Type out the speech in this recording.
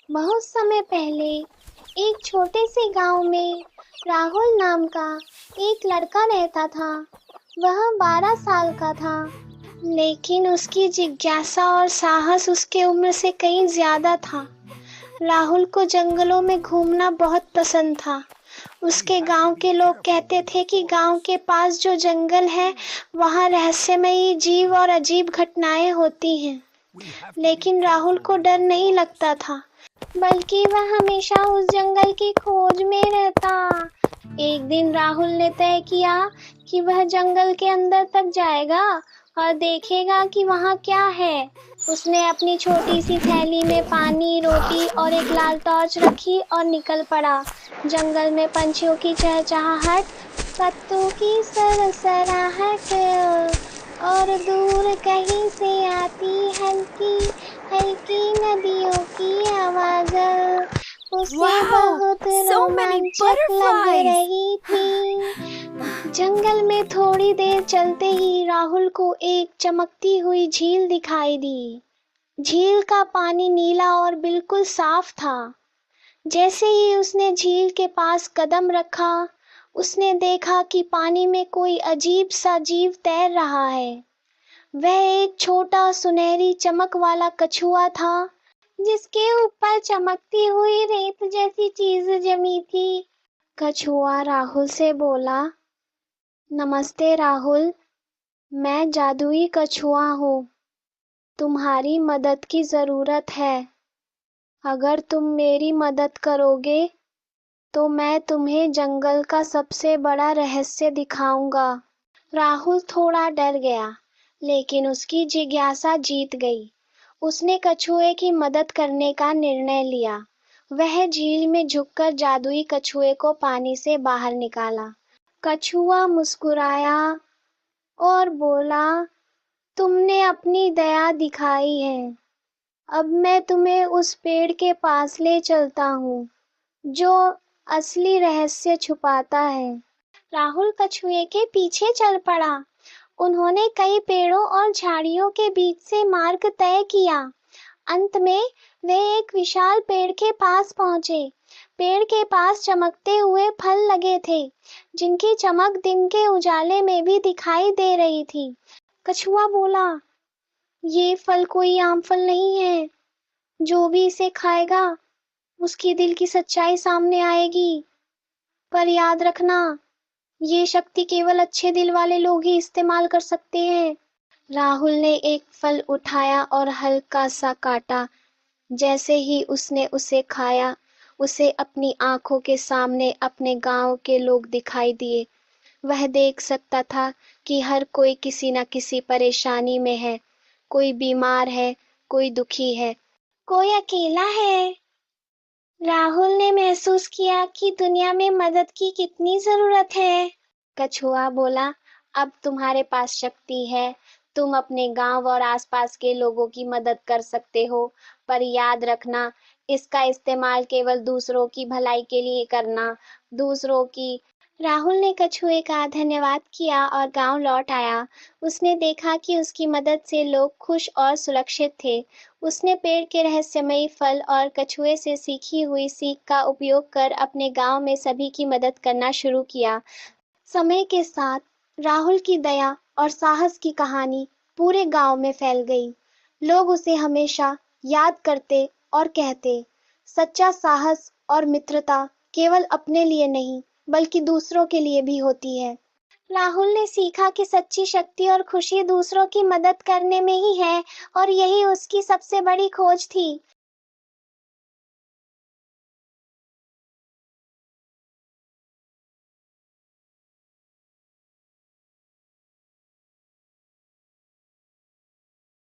बहुत समय पहले एक छोटे से गांव में राहुल नाम का एक लड़का रहता था। वह 12 साल का था, लेकिन उसकी जिज्ञासा और साहस उसके उम्र से कहीं ज्यादा था। राहुल को जंगलों में घूमना बहुत पसंद था। उसके गांव के लोग कहते थे कि गांव के पास जो जंगल है वहां रहस्यमयी जीव और अजीब घटनाएं होती हैं। लेकिन राहुल को डर नहीं लगता था, बल्कि वह हमेशा उस जंगल की खोज में रहता। एक दिन राहुल ने तय किया कि वह जंगल के अंदर तक जाएगा और देखेगा कि वहाँ क्या है। उसने अपनी छोटी सी थैली में पानी, रोटी और एक लाल टॉर्च रखी और निकल पड़ा। जंगल में पंछियों की चहचहाहट, पत्तों की सरसराहट और दूर कहीं से आती हल्की हल्की नदियों की आवाज उसे Wow! बहुत So many रोमांचक लग butterflies! रही थी। जंगल में थोड़ी देर चलते ही राहुल को एक चमकती हुई झील दिखाई दी। झील का पानी नीला और बिल्कुल साफ था। जैसे ही उसने झील के पास कदम रखा, उसने देखा कि पानी में कोई अजीब सा जीव तैर रहा है। वह एक छोटा सुनहरी चमक वाला कछुआ था, जिसके ऊपर चमकती हुई रेत जैसी चीज जमी थी। कछुआ राहुल से बोला, नमस्ते राहुल, मैं जादुई कछुआ हूँ। तुम्हारी मदद की जरूरत है। अगर तुम मेरी मदद करोगे तो मैं तुम्हें जंगल का सबसे बड़ा रहस्य दिखाऊंगा। राहुल थोड़ा डर गया, लेकिन उसकी जिज्ञासा जीत गई। उसने कछुए की मदद करने का निर्णय लिया। वह झील में झुककर जादुई कछुए को पानी से बाहर निकाला। कछुआ मुस्कुराया और बोला, तुमने अपनी दया दिखाई है। अब मैं तुम्हें उस पेड़ के पास ले चलता हूँ जो असली रहस्य छुपाता है। राहुल कछुए के पीछे चल पड़ा। उन्होंने कई पेड़ों और झाड़ियों के बीच से मार्ग तय किया। अंत में वे एक विशाल पेड़ के पास पहुंचे। पेड़ के पास चमकते हुए फल लगे थे, जिनकी चमक दिन के उजाले में भी दिखाई दे रही थी। कछुआ बोला, ये फल कोई आम फल नहीं है। जो भी इसे खाएगा उसकी दिल की सच्चाई सामने आएगी। पर याद रखना, ये शक्ति केवल अच्छे दिल वाले लोग ही इस्तेमाल कर सकते हैं। राहुल ने एक फल उठाया और हल्का सा काटा। जैसे ही उसने उसे खाया, उसे अपनी आंखों के सामने अपने गांव के लोग दिखाई दिए। वह देख सकता था कि हर कोई किसी न किसी परेशानी में है। कोई बीमार है, कोई दुखी है, कोई अकेला है। राहुल ने महसूस किया कि दुनिया में मदद की कितनी जरूरत है। कछुआ बोला, अब तुम्हारे पास शक्ति है। तुम अपने गांव और आसपास के लोगों की मदद कर सकते हो, पर याद रखना, इसका इस्तेमाल केवल दूसरों की भलाई के लिए करना। दूसरों की। राहुल ने कछुए का धन्यवाद किया और गांव लौट आया। उसने देखा कि उसकी मदद से लोग खुश और सुरक्षित थे। उसने पेड़ के रहस्यमयी फल और कछुए से सीखी हुई सीख का उपयोग कर अपने गांव में सभी की मदद करना शुरू किया। समय के साथ राहुल की दया और साहस की कहानी पूरे गांव में फैल गई। लोग उसे हमेशा याद करते और कहते, सच्चा साहस और मित्रता केवल अपने लिए नहीं, बल्कि दूसरों के लिए भी होती है। राहुल ने सीखा कि सच्ची शक्ति और खुशी दूसरों की मदद करने में ही है, और यही उसकी सबसे बड़ी खोज थी।